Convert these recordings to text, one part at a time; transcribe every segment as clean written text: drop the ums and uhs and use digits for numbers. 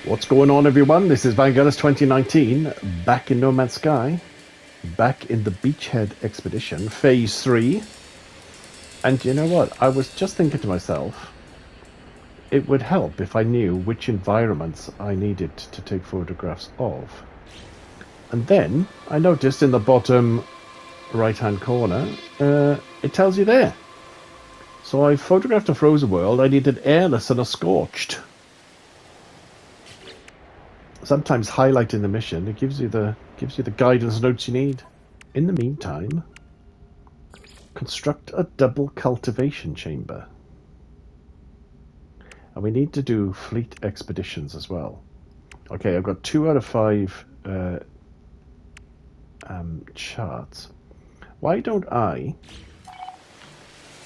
What's going on, everyone? This is Voyagers 2019, back in No Man's Sky, back in the Beachhead expedition, Phase 3. And you know what? I was just thinking to myself, it would help if I knew which environments I needed to take photographs of. And then I noticed in the bottom right-hand corner, it tells you there. So I photographed a frozen world. I needed airless and a scorched. Sometimes highlighting the mission, it gives you the guidance notes you need. In the meantime, construct a double cultivation chamber. And we need to do fleet expeditions as well. Okay, I've got 2 out of 5 charts. Why don't I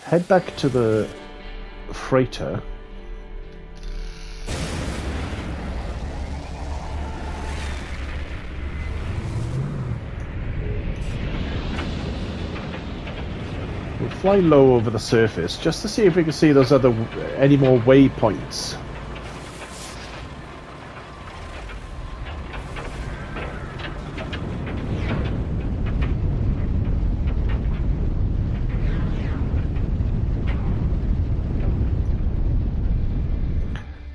head back to the freighter? We'll fly low over the surface just to see if we can see those any more waypoints.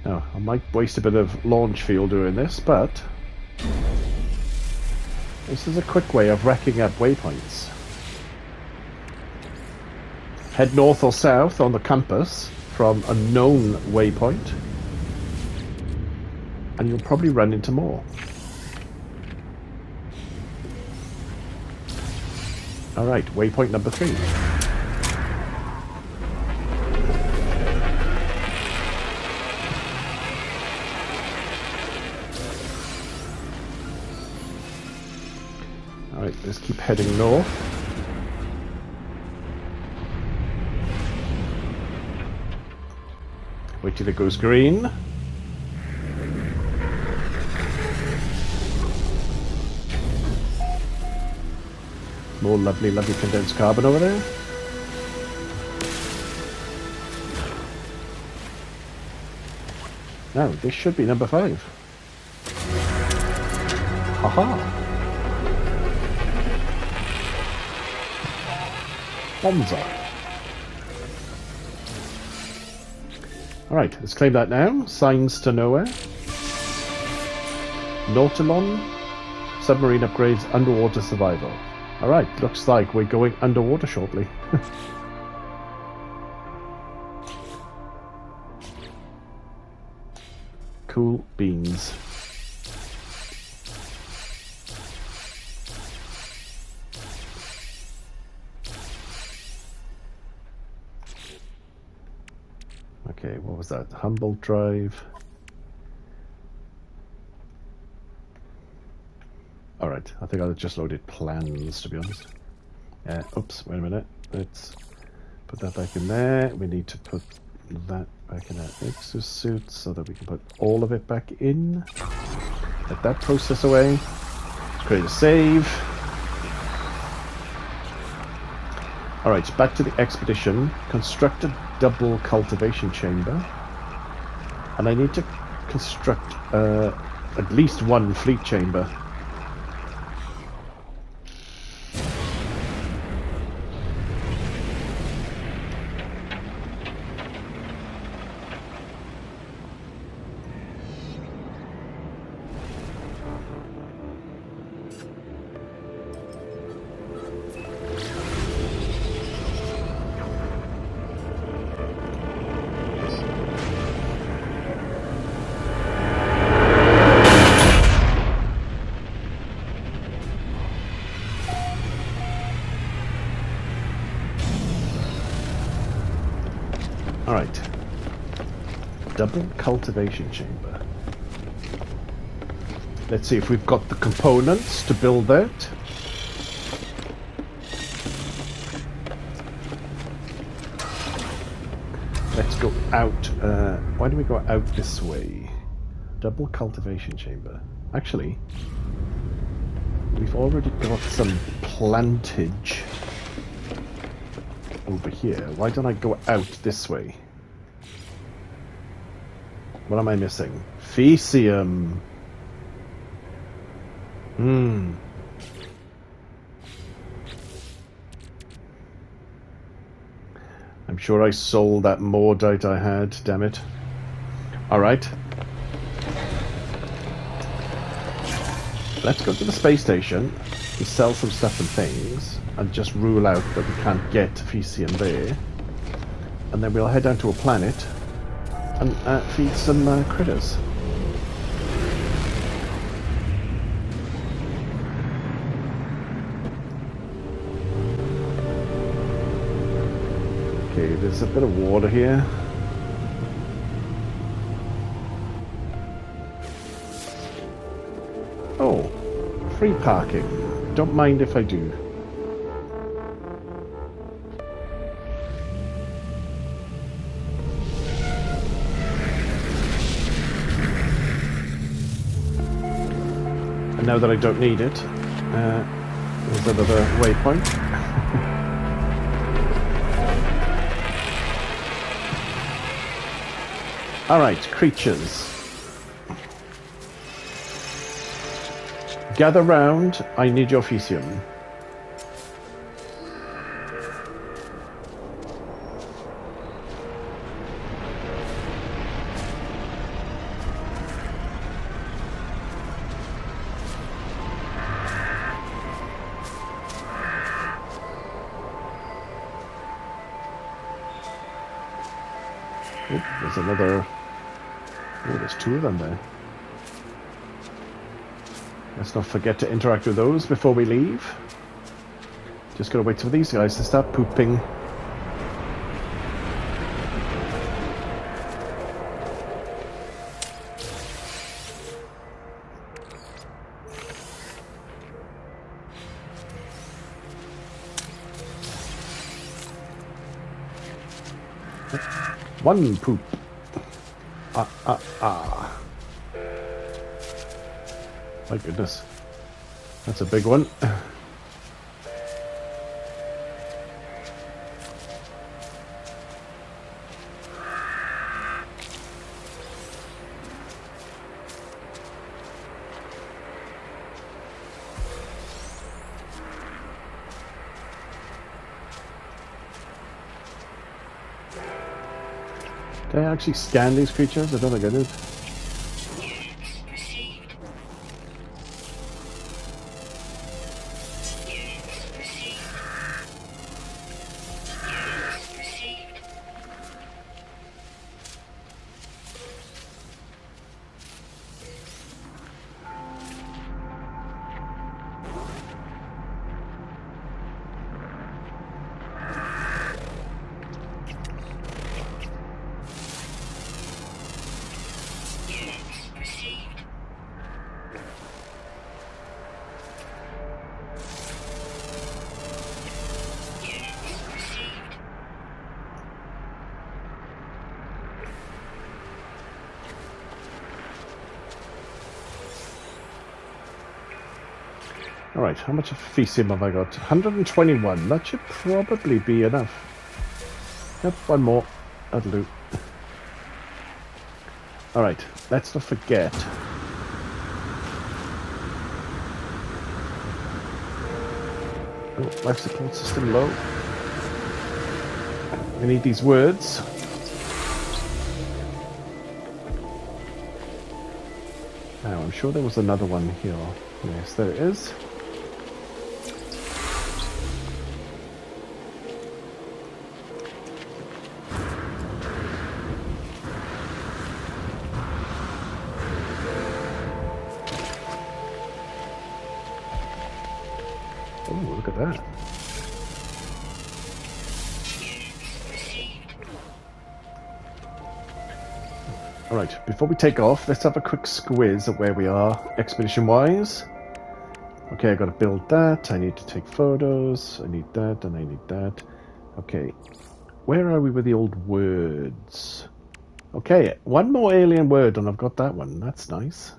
Now, I might waste a bit of launch fuel doing this, but this is a quick way of racking up waypoints. Head north or south on the compass from a known waypoint, and you'll probably run into more. Alright, waypoint number 3. Alright, let's keep heading north. Wait till it goes green. More lovely, lovely condensed carbon over there. Now, this should be number 5. Haha! Bonza. Alright, let's claim that now. Signs to nowhere. Nautilon. Submarine upgrades, underwater survival. Alright, looks like we're going underwater shortly. Cool beans. Okay, what was that? Humboldt Drive. Alright, I think I just loaded plans, to be honest. Oops, wait a minute. Let's put that back in there. We need to put that back in our exosuit so that we can put all of it back in. Let that process away. Let's create a save. Alright, back to the expedition. Construct a double cultivation chamber. And I need to construct at least 1 fleet chamber. Alright. Double cultivation chamber. Let's see if we've got the components to build that. Let's go out. Why don't we go out this way? Double cultivation chamber. Actually, we've already got some plantage over here. Why don't I go out this way? What am I missing? Fecium. I'm sure I sold that Mordite I had, damn it. Alright. Let's go to the space station, to sell some stuff and things, and just rule out that we can't get Fecium there. And then we'll head down to a planet and feed some critters. Okay, there's a bit of water here. Oh, free parking. Don't mind if I do. And now that I don't need it, there's another waypoint. Alright, creatures. Gather round, I need your Fecium. Oh, there's another... Oh, there's two of them there. Let's not forget to interact with those before we leave. Just gotta wait for these guys to start pooping. One poop. My goodness. That's a big one. Did I actually scan these creatures? I don't think I did. Alright, how much of Fecium have I got? 121. That should probably be enough. Yep, one more. That'll do. Alright, let's not forget. Oh, life support system low. I need these words. Now, I'm sure there was another one here. Yes, there it is. Oh, look at that. Alright, before we take off, let's have a quick squiz at where we are, expedition-wise. Okay, I gotta build that, I need to take photos, I need that, and I need that. Okay, where are we with the old words? Okay, one more alien word and I've got that one, that's nice.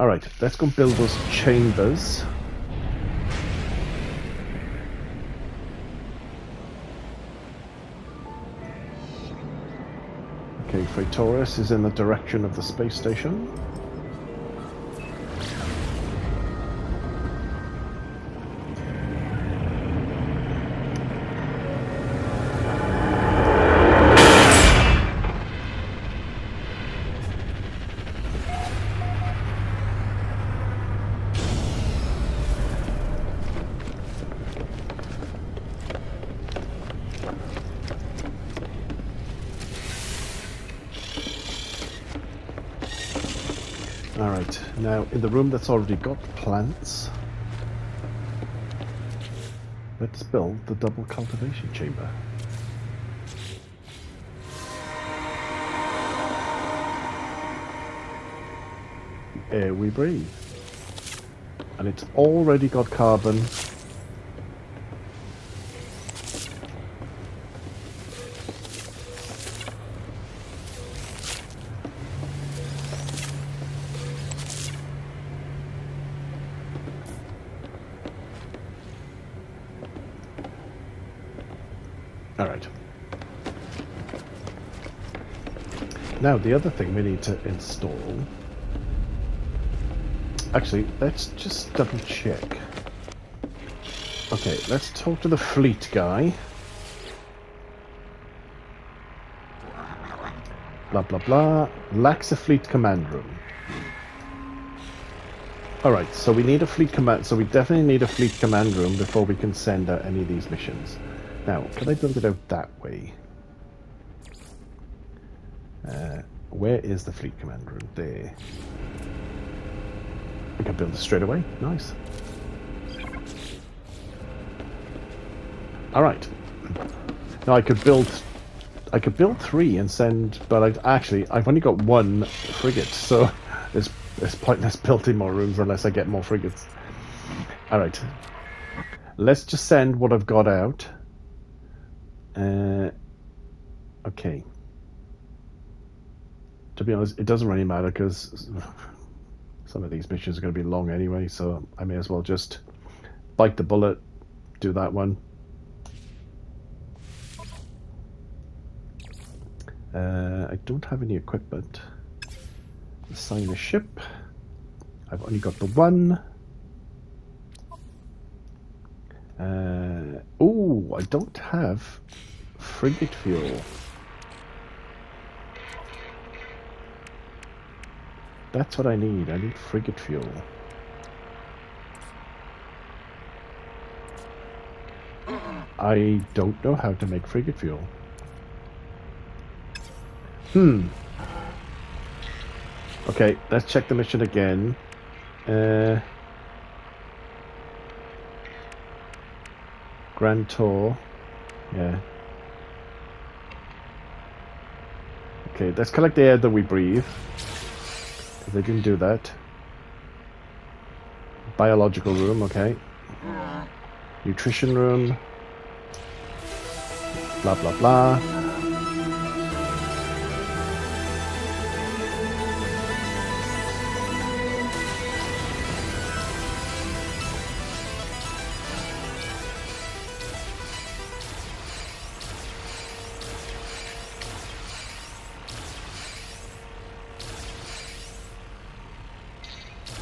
Alright, let's go build those chambers. Okay, Freightaurus is in the direction of the space station. Alright, now in the room that's already got plants, let's build the double cultivation chamber. Air we breathe. And it's already got carbon. Alright. Now the other thing we need to install... Actually, let's just double check. Okay, let's talk to the fleet guy. Blah blah blah. Lacks a fleet command room. Alright, so we need a fleet command... So we definitely need a fleet command room before we can send out any of these missions. Now, can I build it out that way? Where is the fleet command room? There. I can build it straight away. Nice. Alright. Now I could build 3 and send, but I've only got 1 frigate, so it's pointless building more rooms unless I get more frigates. Alright. Let's just send what I've got out. Okay. To be honest, it doesn't really matter because some of these missions are going to be long anyway, so I may as well just bite the bullet, do that one. I don't have any equipment. Assign a ship. I've only got the 1. Oh, I don't have frigate fuel. That's what I need. I need frigate fuel. I don't know how to make frigate fuel. Okay, let's check the mission again. Grand Tour. Yeah. Okay, let's collect the air that we breathe. They didn't do that. Biological room, okay. Nutrition room. Blah, blah, blah.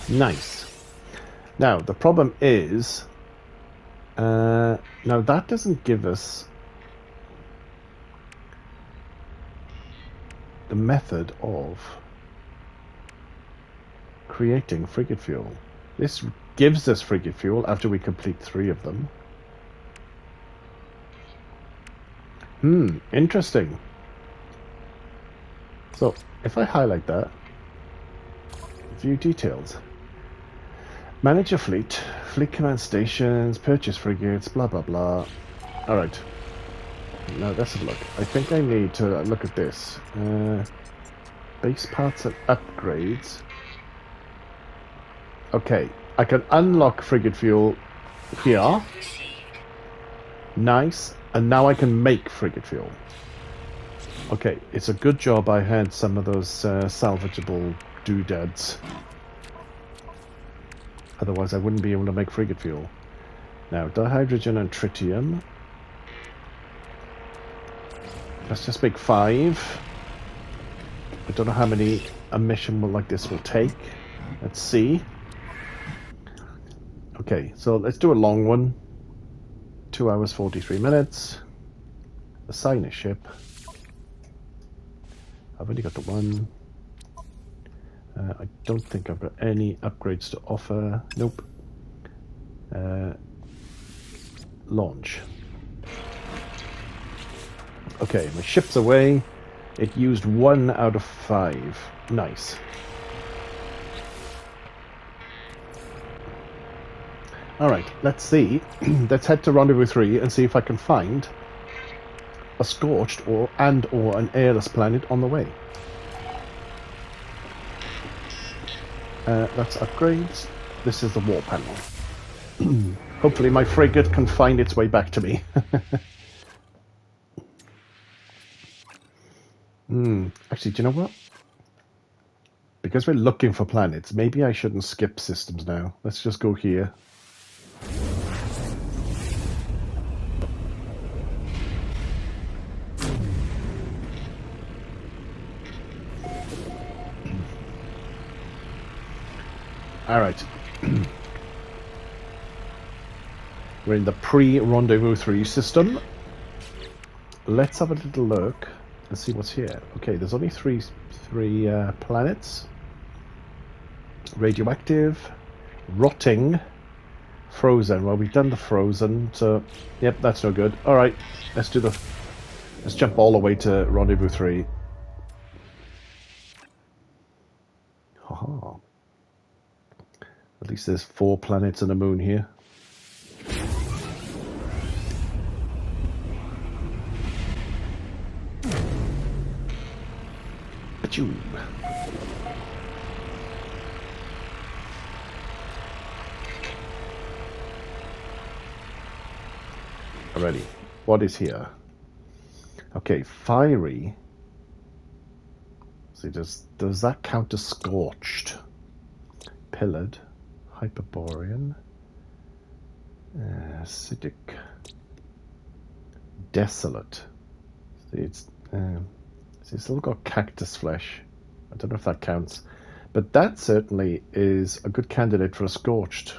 Nice. Now, the problem is... now, that doesn't give us the method of creating frigate fuel. This gives us frigate fuel after we complete 3 of them. Interesting. So, if I highlight that, view details. Manage your fleet, fleet command stations, purchase frigates, blah blah blah. Alright. Now let's have a look. I think I need to look at this. Base parts and upgrades. Okay, I can unlock frigate fuel here. Nice. And now I can make frigate fuel. Okay, it's a good job I had some of those salvageable doodads. Otherwise I wouldn't be able to make frigate fuel. Now, dihydrogen and tritium. Let's just make 5. I don't know how many a mission like this will take. Let's see. Okay, so let's do a long one. 2 hours 43 minutes. Assign a ship. I've only got the one. I don't think I've got any upgrades to offer. Nope. Launch. Okay, my ship's away. It used 1 out of 5. Nice. Alright, let's see. Let's head to Rendezvous 3 and see if I can find a scorched or an airless planet on the way. That's upgrades. This is the war panel. Hopefully my frigate can find its way back to me. Actually, do you know what? Because we're looking for planets, maybe I shouldn't skip systems now. Let's just go here. Alright. We're in the pre-Rendezvous 3 system. Let's have a little look and see what's here. Okay, there's only three planets. Radioactive, rotting, frozen. Well, we've done the frozen, so yep, that's no good. Alright, let's jump all the way to Rendezvous 3. Haha. At least there's 4 planets and a moon here. Achoo. Alrighty, what is here? Okay, fiery. See, does that count as scorched? Pillared. Hyperborean, acidic, desolate. See, it's still got cactus flesh. I don't know if that counts, but that certainly is a good candidate for a scorched.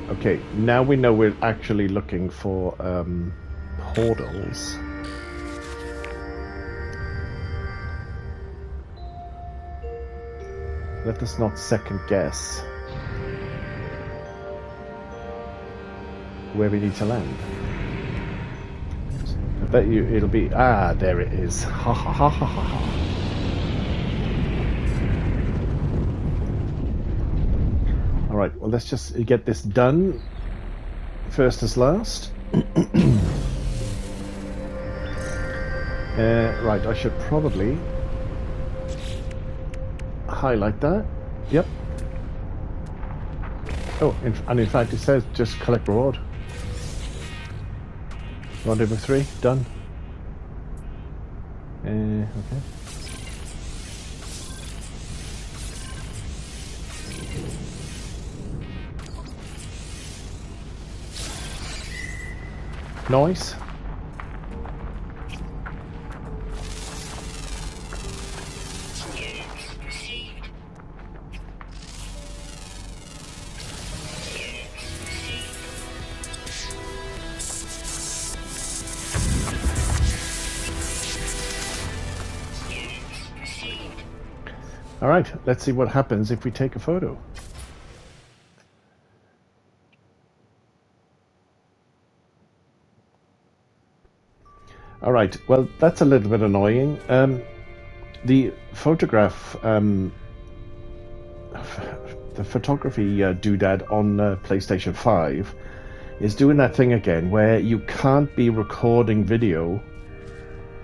Okay, now we know we're actually looking for portals. Let us not second guess where we need to land. I bet you it'll be... Ah, there it is. Ha ha ha ha ha ha. Alright, well, let's just get this done. First as last. Right, I should probably highlight that. Yep. Oh, and in fact it says just collect reward. Rendezvous 3, done. Okay. Nice. All right, let's see what happens if we take a photo. All right, well, that's a little bit annoying. The photograph, the photography doodad on PlayStation 5 is doing that thing again where you can't be recording video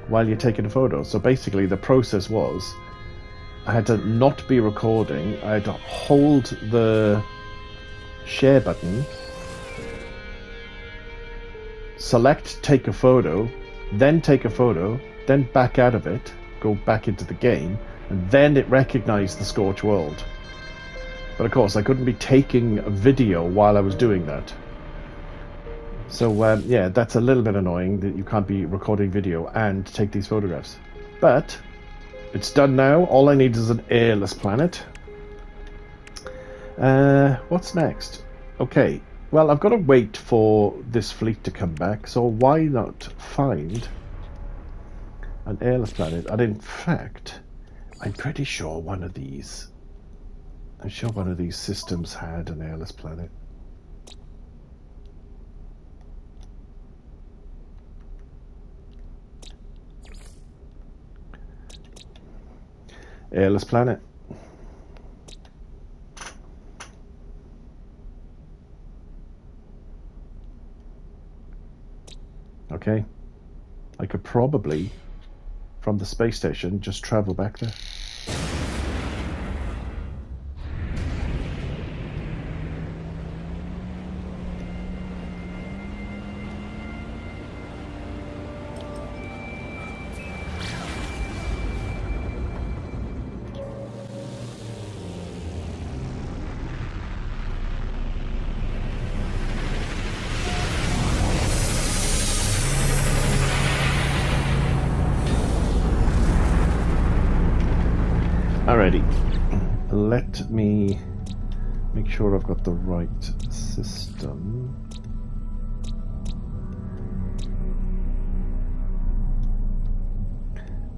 while you're taking a photo. So basically the process was I had to not be recording. I had to hold the share button, select take a photo, then take a photo, then back out of it, go back into the game, and then it recognized the Scorch World. But of course I couldn't be taking a video while I was doing that. So yeah, that's a little bit annoying that you can't be recording video and take these photographs. But it's done now. All I need is an airless planet. What's next? Okay, well, I've got to wait for this fleet to come back, so why not find an airless planet? And in fact, I'm pretty sure one of these systems had an airless planet. Airless planet. Okay. I could probably, from the space station, just travel back there. Alrighty, let me make sure I've got the right system.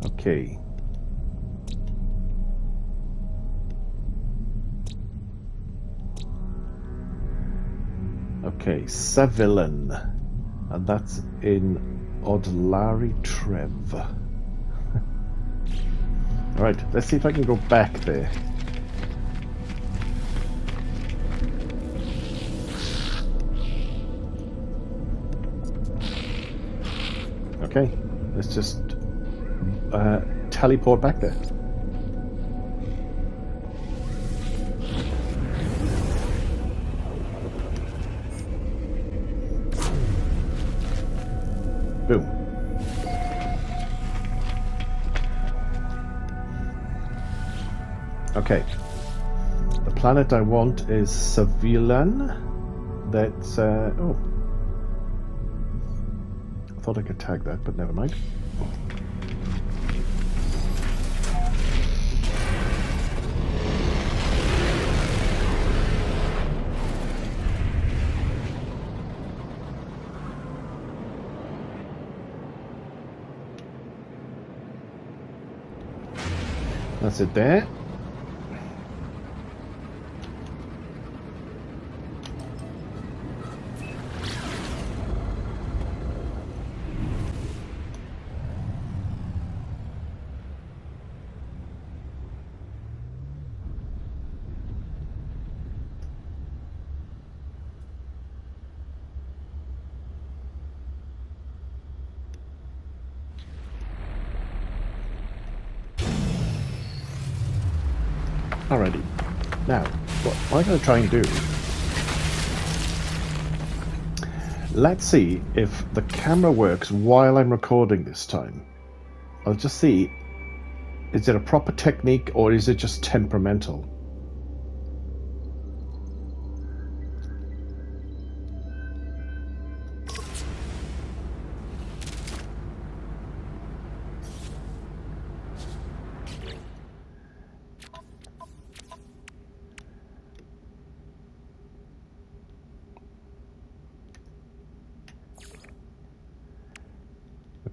Okay. Okay, Savillan, and that's in Odlari Trev. Alright, let's see if I can go back there. Okay, let's just teleport back there. Boom. Okay. The planet I want is Savillan. That's oh. I thought I could tag that, but never mind. That's it there. Alrighty. Now, what I'm going to try and do... Let's see if the camera works while I'm recording this time. I'll just see, is it a proper technique or is it just temperamental?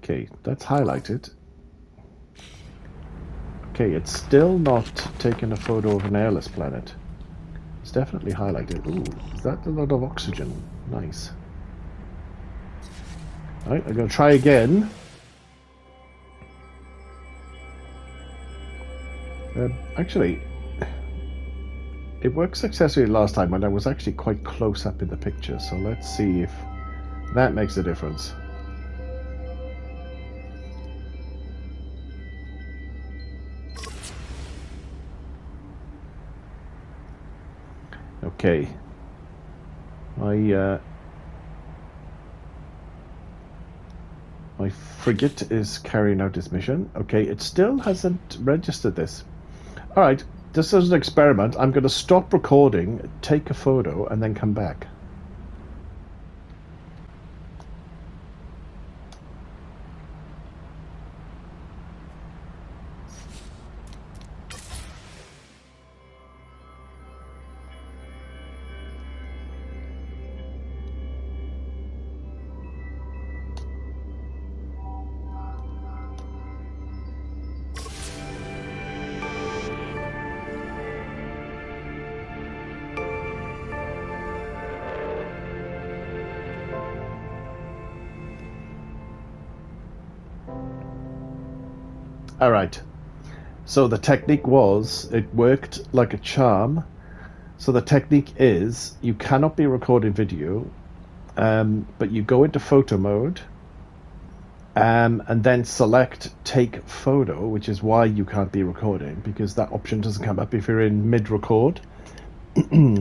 Okay, that's highlighted. Okay, it's still not taking a photo of an airless planet. It's definitely highlighted. Ooh, is that a lot of oxygen? Nice. Alright, I'm going to try again. Actually, It worked successfully last time when I was actually quite close up in the picture, so let's see if that makes a difference. Okay. My frigate is carrying out its mission. Okay, it still hasn't registered this. Alright, just as an experiment, I'm going to stop recording, take a photo, and then come back. Alright, so the technique was, it worked like a charm. So the technique is, you cannot be recording video, but you go into photo mode, and then select take photo, which is why you can't be recording, because that option doesn't come up if you're in mid-record.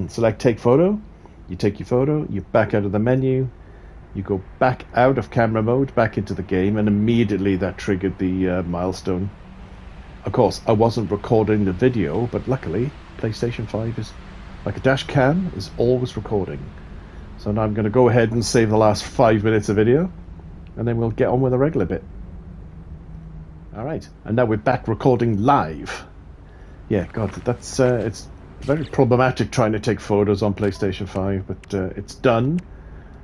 Select take photo, you take your photo, you back out of the menu, you go back out of camera mode, back into the game, and immediately that triggered the milestone. Of course, I wasn't recording the video, but luckily, PlayStation 5 is, like a dash cam, is always recording. So now I'm going to go ahead and save the last 5 minutes of video, and then we'll get on with the regular bit. Alright, and now we're back recording live. Yeah, God, that's it's very problematic trying to take photos on PlayStation 5, but it's done.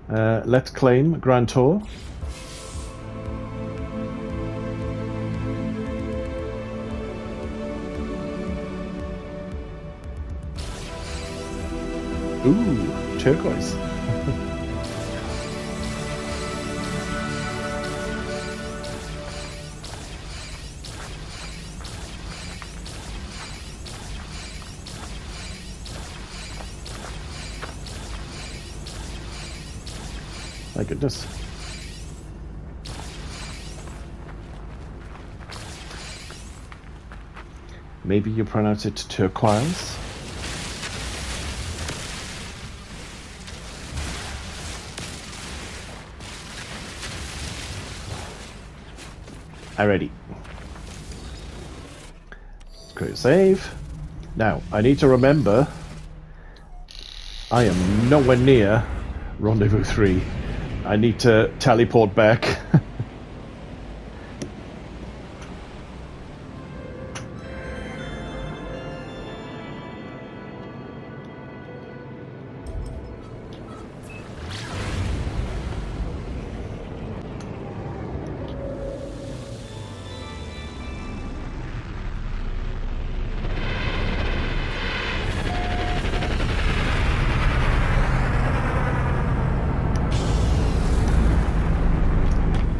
Let's claim Grand Tour. Ooh, turquoise. My goodness. Maybe you pronounce it turquoise. Alrighty. Let's create a save. Now, I need to remember I am nowhere near Rendezvous 3. I need to teleport back.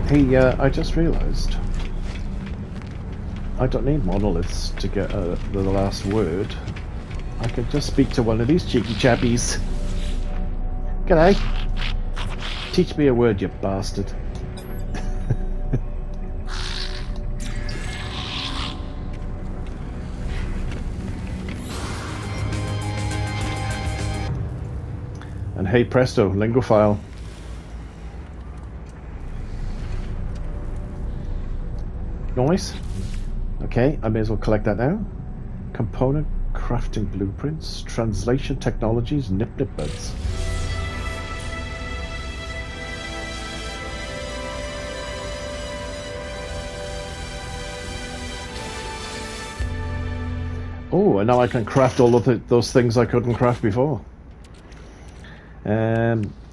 Hey, I just realised I don't need monoliths to get the last word. I can just speak to one of these cheeky chappies. G'day. Teach me a word, you bastard. And hey presto, lingophile. Nice. Okay, I may as well collect that now. Component crafting blueprints, translation technologies, nip buds. Oh, and now I can craft all of those things I couldn't craft before.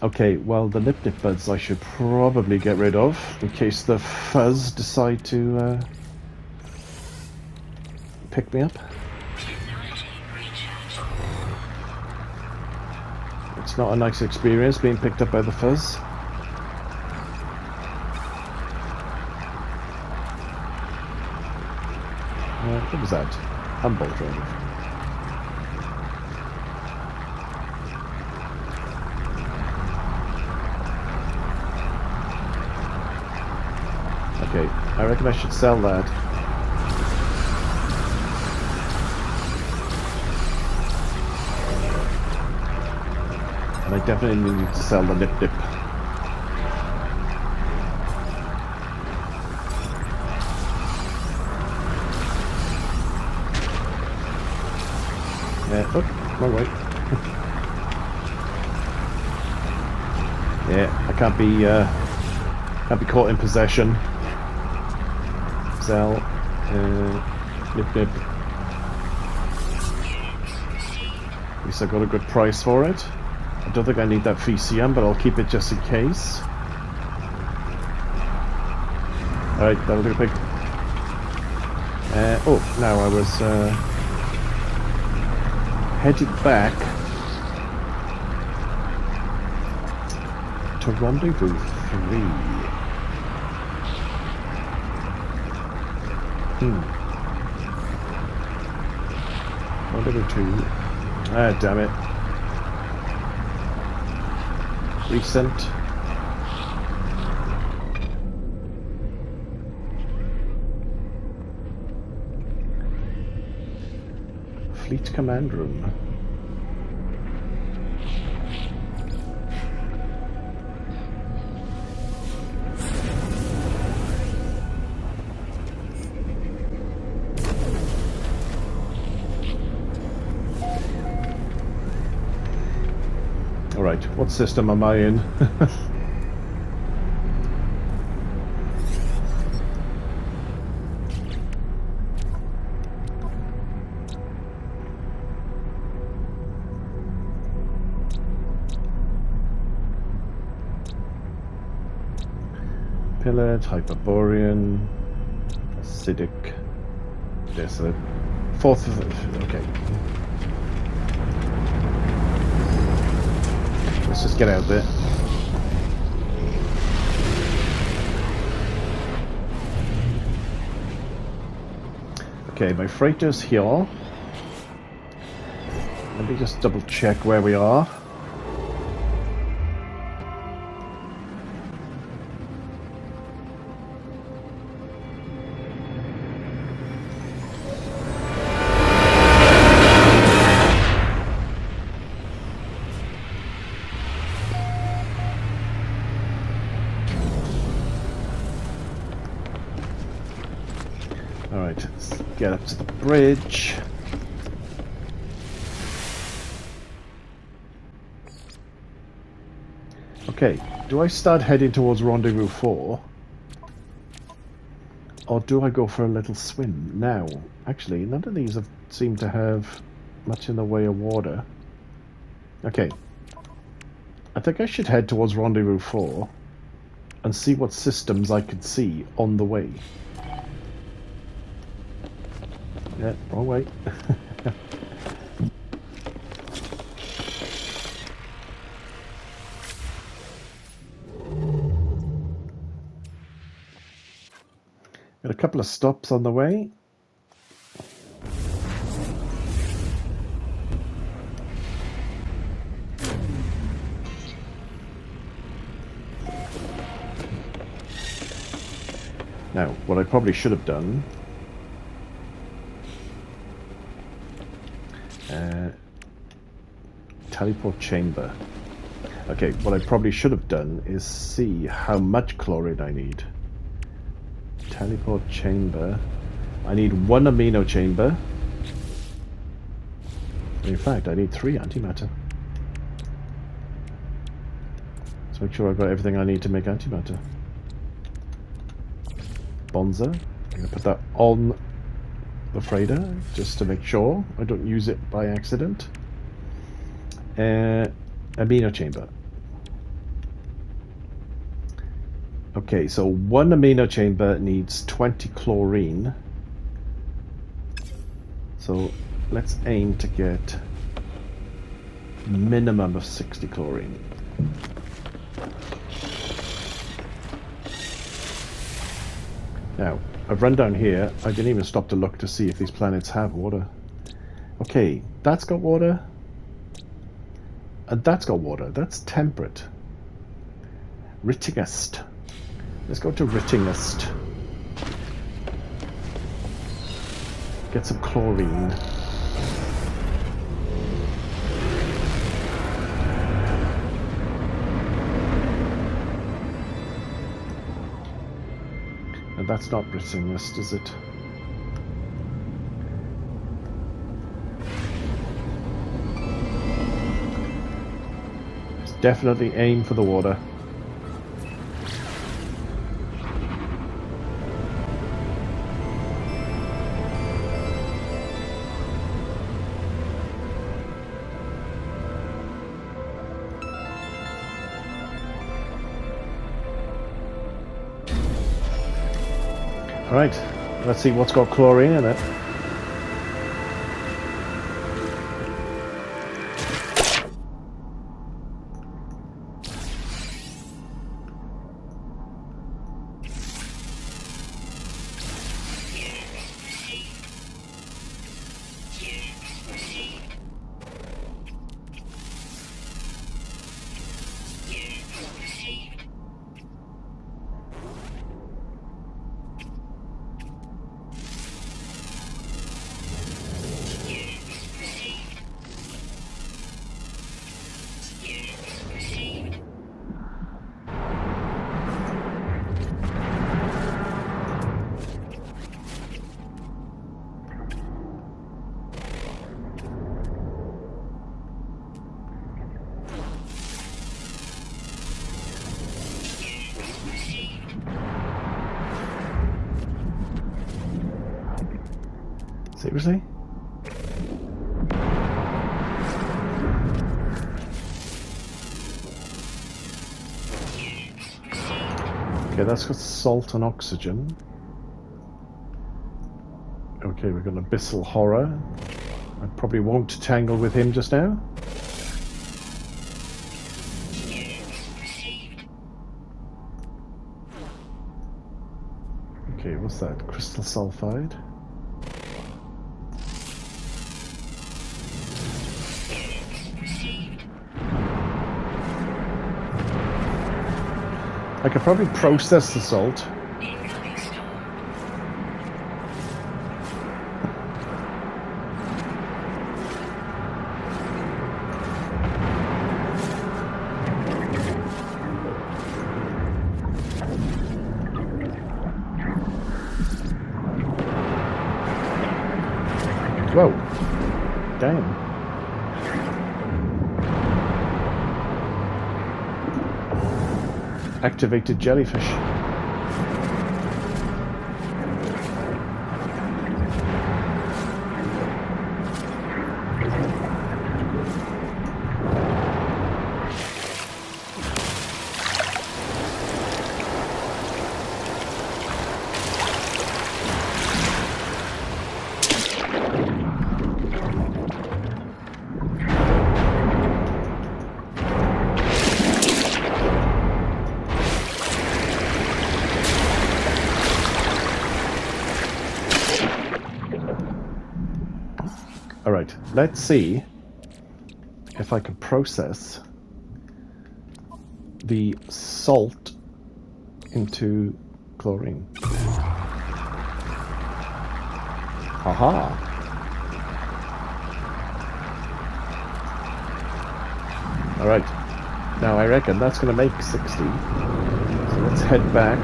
Okay, well, the nip buds I should probably get rid of in case the fuzz decide to pick me up. It's not a nice experience being picked up by the fuzz. What was that? Humboldt drive. Okay, I reckon I should sell that. And I definitely need to sell the Nip Nip. Oh, wrong way. Yeah, I can't be caught in possession. Sell. Nip Nip. At least I got a good price for it. I don't think I need that VCM, but I'll keep it just in case. Alright, that'll do, pig. Oh, now I was headed back to Rendezvous 3. Rendezvous 2. Ah, damn it. Recent. Fleet Command Room. Alright, what system am I in? Pillard, Hyperborean, Acidic, Desolate. Fourth of it. Okay. Let's just get out there. Okay, my freighter's here. Let me just double check where we are. Alright, let's get up to the bridge. Okay, do I start heading towards Rendezvous 4? Or do I go for a little swim now? Actually, none of these seem to have much in the way of water. Okay. I think I should head towards Rendezvous 4 and see what systems I can see on the way. Yeah, wrong way. Got a couple of stops on the way. Now, what I probably should have done teleport chamber. Okay, what I probably should have done is see how much chlorine I need. Teleport chamber. I need 1 amino chamber. In fact, I need 3 antimatter. Let's make sure I've got everything I need to make antimatter. Bonza. I'm going to put that on the freighter just to make sure I don't use it by accident. Amino chamber. Okay, so 1 amino chamber needs 20 chlorine. So let's aim to get minimum of 60 chlorine. Now, I've run down here. I didn't even stop to look to see if these planets have water. Okay, that's got water. And that's got water. That's temperate. Rittingest. Let's go to Rittingest. get some chlorine. And that's not Ritzing Mist, is it? It's definitely aim for the water. Right, let's see what's got chlorine in it. Seriously? Okay, that's got salt and oxygen. Okay, we've got Abyssal Horror. I probably won't tangle with him just now. Okay, what's that? Crystal Sulfide. I could probably process the salt. Whoa. Damn. Activated jellyfish. Alright, let's see if I can process the salt into chlorine. Haha! Alright, now I reckon that's going to make 60. So let's head back.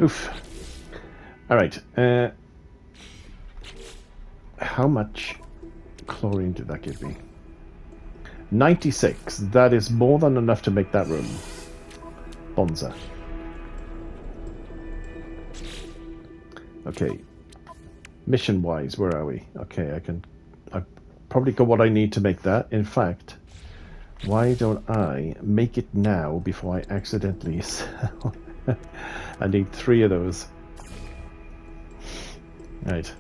Oof. Alright, how much chlorine did that give me? 96. That is more than enough to make that room. Bonza. Okay. Mission-wise, where are we? Okay, I've probably got what I need to make that. In fact, Why don't I make it now before I accidentally sell? I need 3 of those. Right.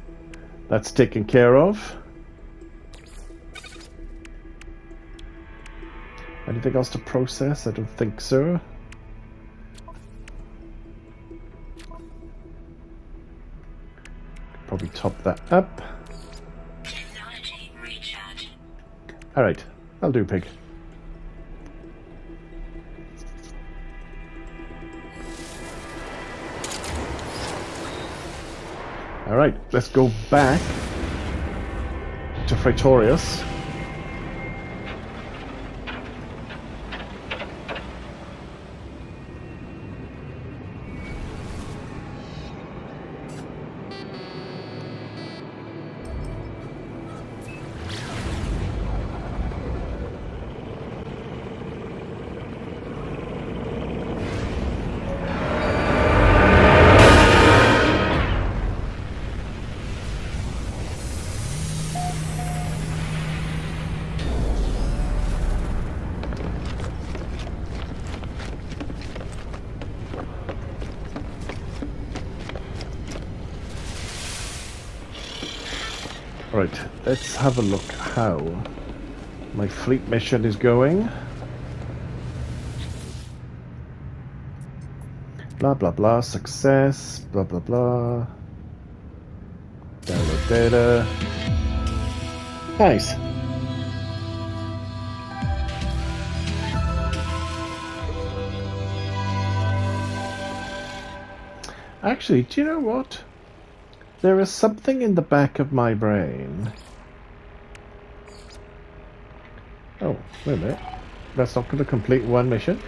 That's taken care of. Anything else to process? I don't think so. Probably top that up. Alright, I'll do, pig. Alright, let's go back to Fraitorius. Right, let's have a look how my fleet mission is going. Blah blah blah, success, blah blah blah. Download data. Nice. Actually, do you know what? There is something in the back of my brain. Oh, wait a minute. That's not going to complete one mission.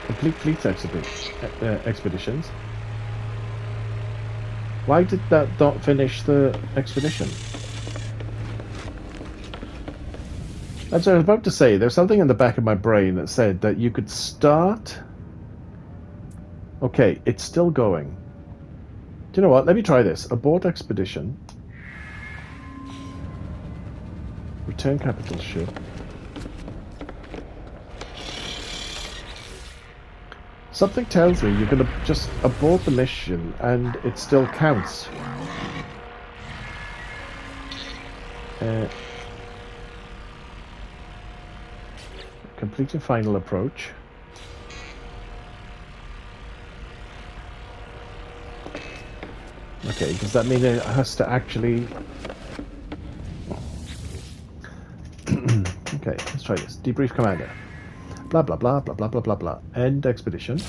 Complete fleet expeditions. Why did that not finish the expedition? As I was about to say, there's something in the back of my brain that said that you could start... Okay, it's still going. Do you know what? Let me try this. Abort expedition. Return capital ship. Something tells me you're going to just abort the mission and it still counts. Completing final approach. Okay, does that mean it has to actually... Okay, let's try this. Debrief commander. Blah, blah, blah, blah, blah, blah, blah, blah. End expedition.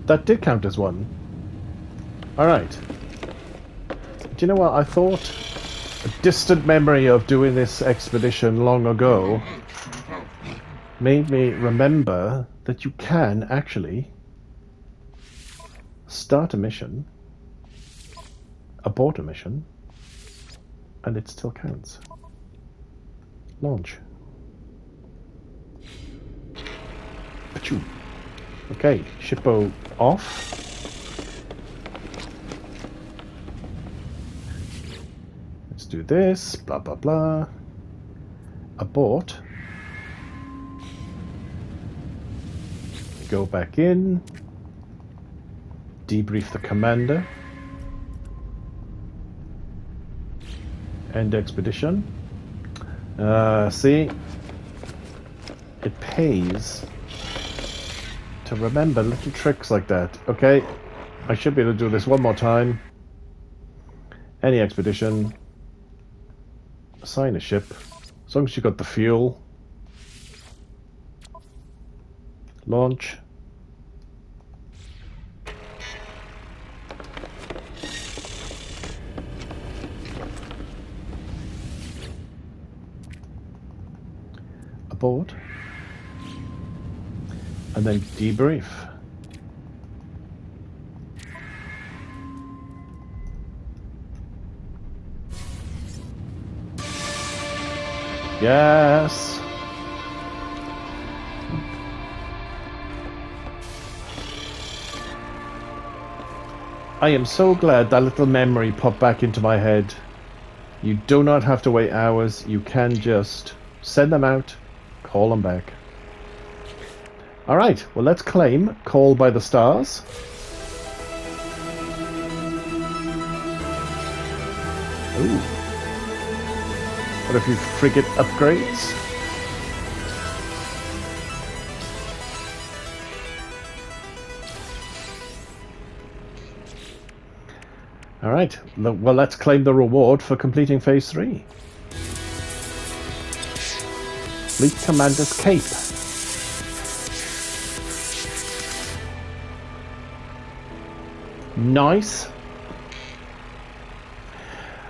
That did count as one. Alright. Do you know what? I thought a distant memory of doing this expedition long ago made me remember that you can actually start a mission, abort a mission, and it still counts. Launch. Achoo. Okay, shippo off. Let's do this, blah blah blah. Abort. Go back in. Debrief the commander. End expedition. See? It pays to remember little tricks like that. Okay, I should be able to do this one more time. Any expedition. Assign a ship. As long as you got the fuel. Launch. Abort. And then debrief. Yes. I am so glad that little memory popped back into my head. You do not have to wait hours. You can just send them out, call them back. All right, well, let's claim Call by the Stars. Ooh. What a few frigate upgrades. All right, well, let's claim the reward for completing Phase 3. Fleet Commander's Cape. Nice.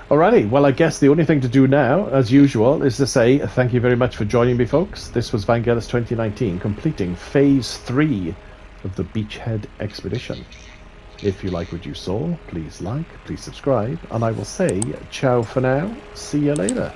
Alrighty, well, I guess the only thing to do now, as usual, is to say thank you very much for joining me, folks. This was Vangelis 2019, completing Phase 3 of the Beachhead Expedition. If you like what you saw, please like, please subscribe, and I will say ciao for now. See you later.